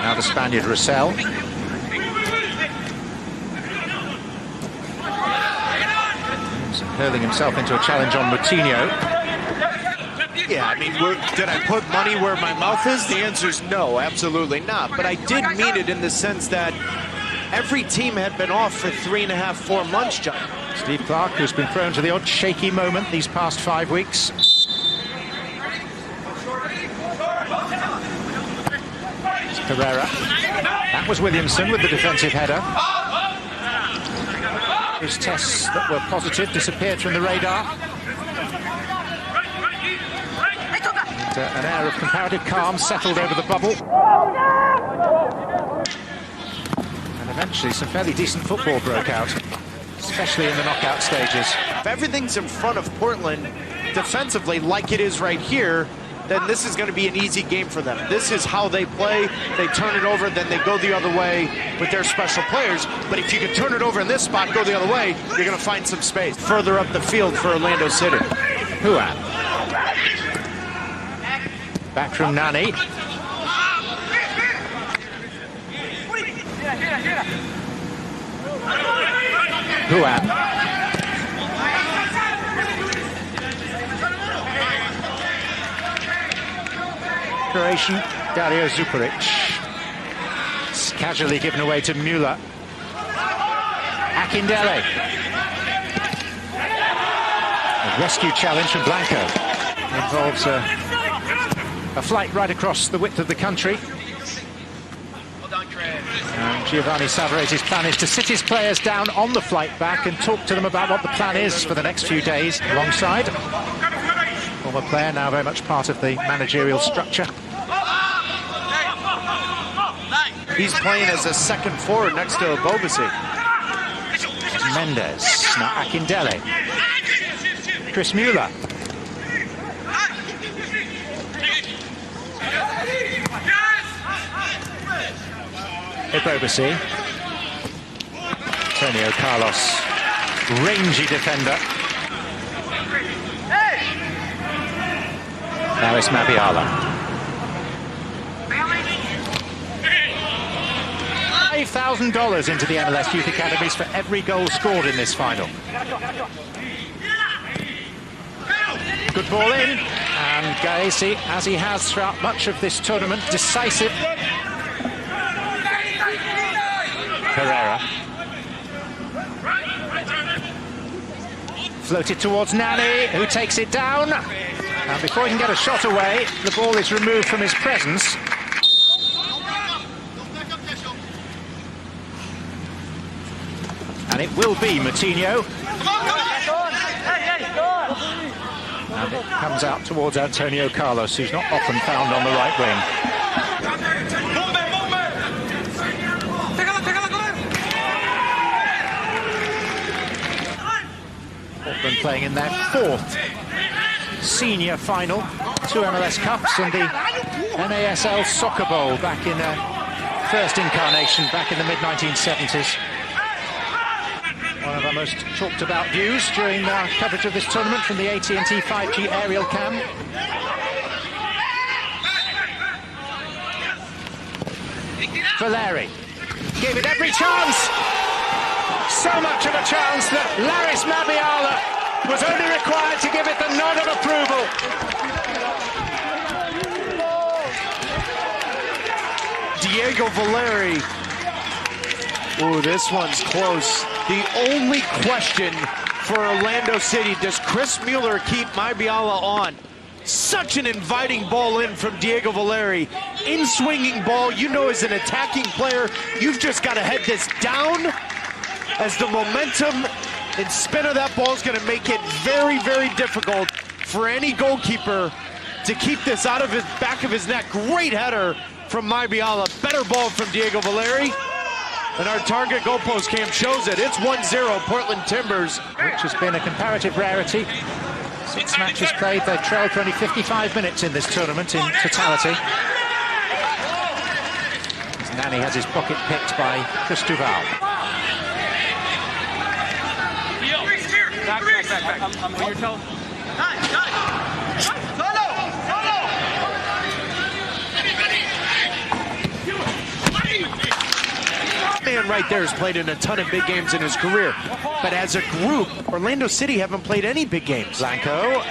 Now the Spaniard Roussel. Hurling himself into a challenge on Moutinho. Yeah, I mean, did I put money where my mouth is? The answer is no, absolutely not. But I did mean it in the sense that every team had been off for 3.5, 4 months, John. Steve Clark, who's been prone to the odd shaky moment these past 5 weeks. Pereira. That was Williamson with the defensive header. His tests that were positive disappeared from the radar. And, an air of comparative calm settled over the bubble. And eventually some fairly decent football broke out, especially in the knockout stages. If everything's in front of Portland defensively like it is right here, then this is going to be an easy game for them. This is how they play. They turn it over, then they go the other way with their special players. But if you can turn it over in this spot, go the other way, you're going to find some space further up the field for Orlando City. Huan. Back from Nani. Huan. Croatian Dario Zuparic. It's casually given away to Müller. Akindele. A rescue challenge from Blanco. Involves a flight right across the width of the country. And Giovanni Savarese's plan is to sit his players down on the flight back and talk to them about what the plan is for the next few days alongside. Former player, now very much part of the managerial structure. He's playing as a second forward next to Bobasi. Mendes, now Akindele. Chris Müller. Bobasi. Antonio Carlos, rangy defender. Now it's Mabiala. $5,000 into the MLS Youth Academies for every goal scored in this final. Good ball in, and Gaesi, as he has throughout much of this tournament, decisive. Pereira. Floated towards Nani, who takes it down. And before he can get a shot away, the ball is removed from his presence. And it will be Moutinho. And it comes out towards Antonio Carlos, who's not often found on the right wing. Portland playing in their 4th senior final, 2 MLS Cups and the NASL Soccer Bowl back in their first incarnation back in the mid-1970s. One of our most talked about views during our coverage of this tournament from the AT&T 5G aerial cam. Valeri gave it every chance. So much of a chance that Laris Mabiala was only required to give it the nod of approval. Diego Valeri. Ooh, this one's close. The only question for Orlando City, does Chris Müller keep Mabiala on? Such an inviting ball in from Diego Valeri. In-swinging ball, you know, as an attacking player, you've just got to head this down, as the momentum and spin of that ball is going to make it very, very difficult for any goalkeeper to keep this out of his back of his neck. Great header from Mabiala. Better ball from Diego Valeri. And our target goalpost cam shows it. It's 1-0 Portland Timbers. Which has been a comparative rarity. 6 matches played, they've trailed for only 55 minutes in this tournament in totality. As Nani has his pocket picked by Chris Duval. Back. I'm on your toe. man right there has played in a ton of big games in his career. But as a group, Orlando City haven't played any big games. Blanco.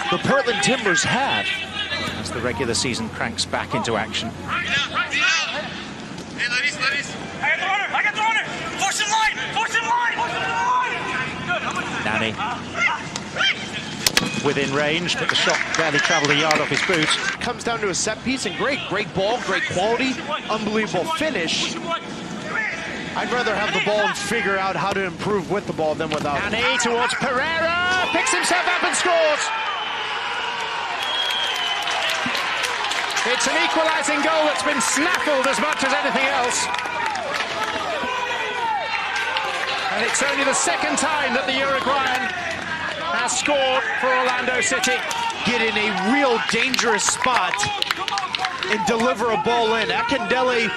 The Portland Timbers have. As the regular season cranks back into action. I got the runner! Force him line! Force him line! Nani. Within range, but the shot barely traveled a yard off his boot. Comes down to a set piece, and great ball, great quality, unbelievable finish. I'd rather have the ball and figure out how to improve with the ball than without it. Nani towards Pereira, picks himself up and scores. It's an equalising goal that's been snaffled as much as anything else. And it's only the second time that the Uruguayan has scored for Orlando City. Get in a real dangerous spot and deliver a ball in. Akindele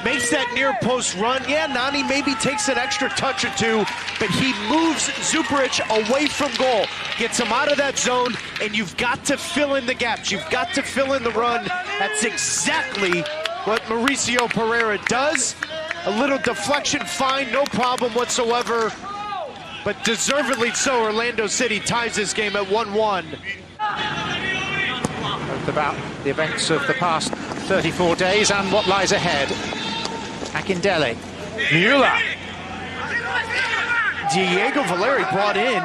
makes that near post run. Yeah, Nani maybe takes an extra touch or two, but he moves Zuparic away from goal, gets him out of that zone, and you've got to fill in the gaps. You've got to fill in the run. That's exactly what Mauricio Pereira does. A little deflection, fine, no problem whatsoever. But deservedly so, Orlando City ties this game at 1-1. About the events of the past 34 days and what lies ahead. Akindele. Müller. Diego Valeri brought in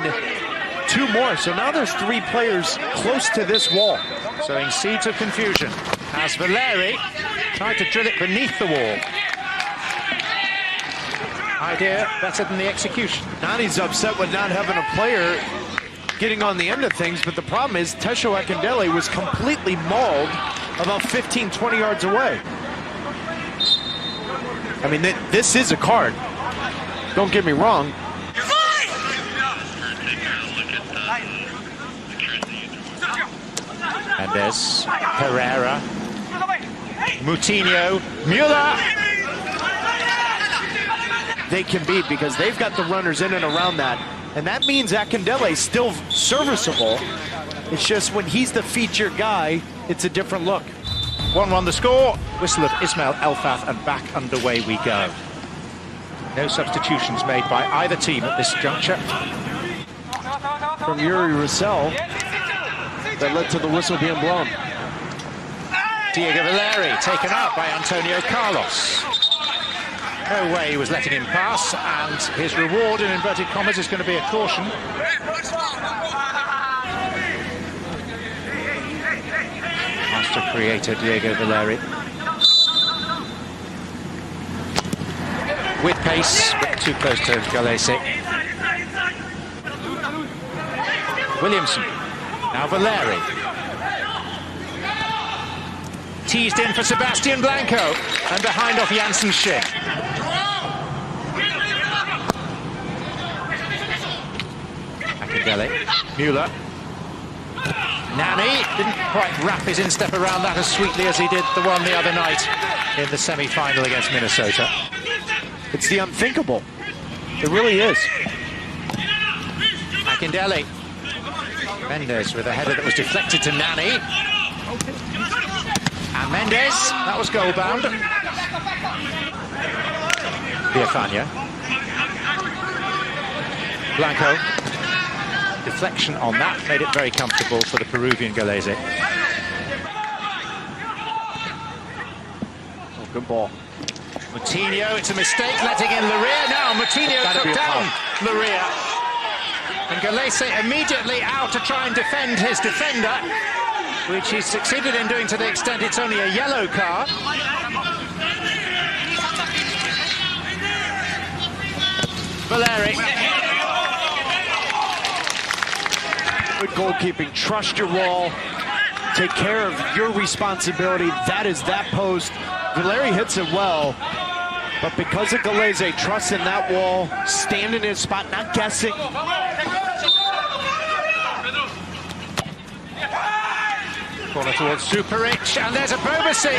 2 more, so now there's 3 players close to this wall. Sowing seeds of confusion as Valeri tried to drill it beneath the wall. Idea better than the execution. Nani's upset with not having a player getting on the end of things, but the problem is Tesho Akindele was completely mauled about 15, 20 yards away. I mean, this is a card. Don't get me wrong. Mendes, Pereira, Moutinho, Müller. They can beat because they've got the runners in and around that. And that means Akindele is still serviceable. It's just when he's the feature guy, it's a different look. 1-1 the score. Whistle of Ismail Elfath, and back underway we go. No substitutions made by either team at this juncture. From Yuri Russell, that led to the whistle being blown. Diego Valeri taken out by Antonio Carlos. No way he was letting him pass, and his reward in inverted commas is going to be a caution. Master creator Diego Valeri. With pace, but too close to Galese. Williamson. Now Valeri. Teased in for Sebastian Blanco, and behind off Jansen's shin. Akindele. Müller. Nani didn't quite wrap his instep around that as sweetly as he did the one the other night in the semi-final against Minnesota. It's the unthinkable. It really is. Akindele. Mendes with a header that was deflected to Nani. And Mendes, that was goal-bound. Villafaña. Blanco. Deflection on that made it very comfortable for the Peruvian Galese. Oh, good ball. Moutinho, it's a mistake letting in Luria. Now Moutinho took down Luria. And Galese immediately out to try and defend his defender, which he succeeded in doing to the extent it's only a yellow card. Valeri. Good goalkeeping. Trust your wall. Take care of your responsibility. That is that post. Valeri hits it well, but because of Galese trusting that wall, standing in his spot, not guessing. Corner towards Zuparic, and there's a Bobasi.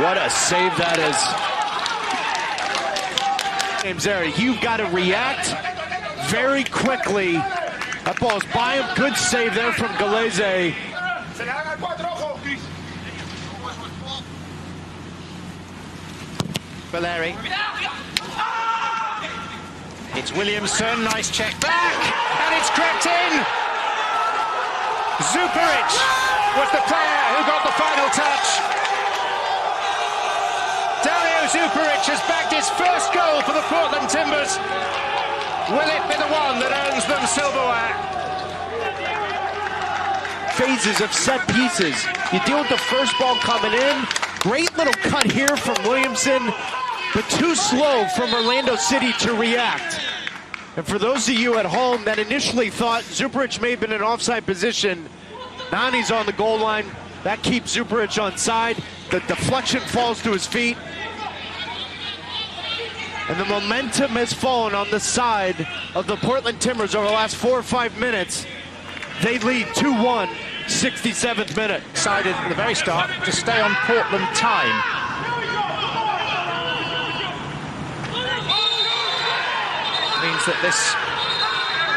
What a save that is. James there, you've got to react very quickly. That ball's by him. Good save there from Galese. Valeri. It's Williamson, nice check back, and it's crept in! Zuparic was the player who got the final touch. Dario Zuparic has bagged his first goal for the Portland Timbers. Will it be the one that earns them silverware? Phases of set pieces. You deal with the first ball coming in. Great little cut here from Williamson, but too slow from Orlando City to react. And for those of you at home that initially thought Zuparic may have been in offside position, Nani's on the goal line. That keeps Zuparic on side. The deflection falls to his feet. And the momentum has fallen on the side of the Portland Timbers over the last 4 or 5 minutes. They lead 2-1, 67th minute. Decided at the very start to stay on Portland time. Means that this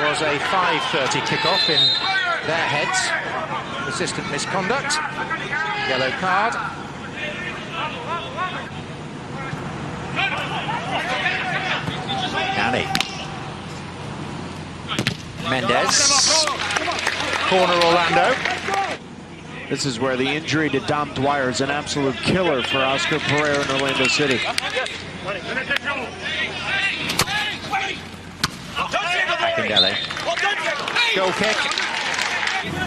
was a 5:30 kickoff in their heads. Persistent misconduct. Yellow card. Nani. Mendes. Corner Orlando. This is where the injury to Dom Dwyer is an absolute killer for Oscar Pereira in Orlando City. Akindele. Goal kick.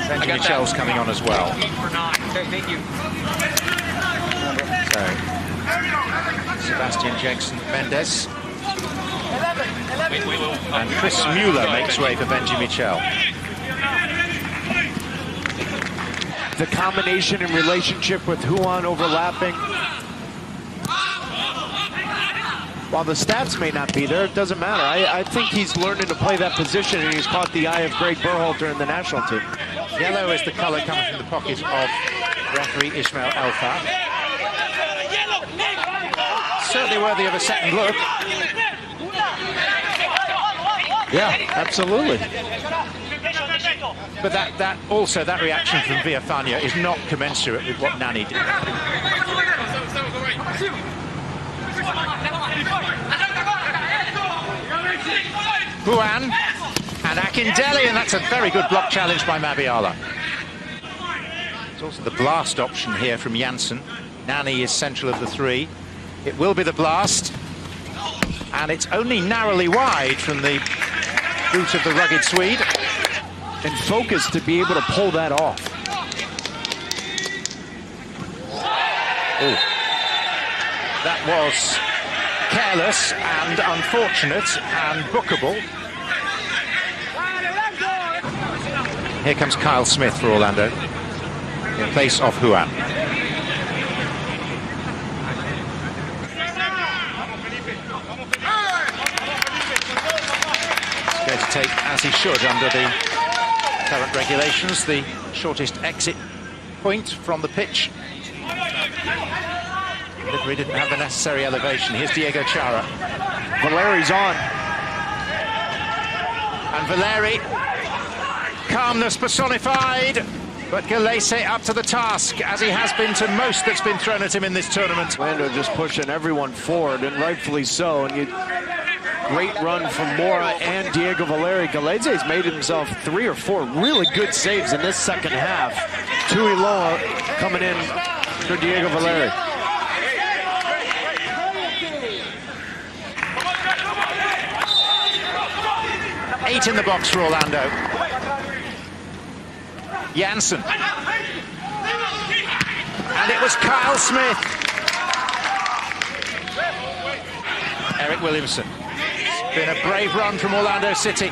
Benjamin Michel's coming on as well. So, Sebastian Jackson Mendes. And Chris Mueller makes way for Benjamin Michel. The combination and relationship with Juan overlapping. While the stats may not be there, it doesn't matter. I think he's learning to play that position, and he's caught the eye of Greg Berhalter in the national team. Yellow is the colour coming from the pocket of referee Ismail Elfa. Certainly worthy of a second look. Yeah, absolutely. But that reaction from Villafania is not commensurate with what Nani did. Juan and Akindele, and that's a very good block challenge by Mabiala. It's also the blast option here from Janssen. Nani is central of the three. It will be the blast, and it's only narrowly wide from the boot of the rugged Swede. And focus to be able to pull that off. Oh, that was careless and unfortunate and bookable. Here comes Kyle Smith for Orlando in place of Juan. He's going to take, as he should under the current regulations, the shortest exit point from the pitch. Delivery didn't have the necessary elevation. Here's Diego Chara. Valeri's on. And Valeri, calmness personified, but Galese up to the task, as he has been to most that's been thrown at him in this tournament. Orlando just pushing everyone forward, and rightfully so. And great run from Mora and Diego Valeri. Galese's made himself 3 or 4 really good saves in this second half. Tuiloa coming in for Diego Valeri. Eight in the box for Orlando. Janssen. And it was Kyle Smith. Eric Williamson. It's been a brave run from Orlando City.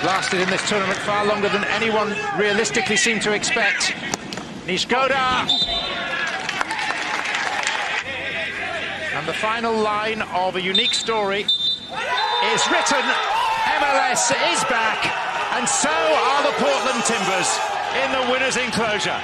Lasted in this tournament far longer than anyone realistically seemed to expect. Nishkoda. And the final line of a unique story is written. MLS is back, and so are the Portland Timbers in the winner's enclosure.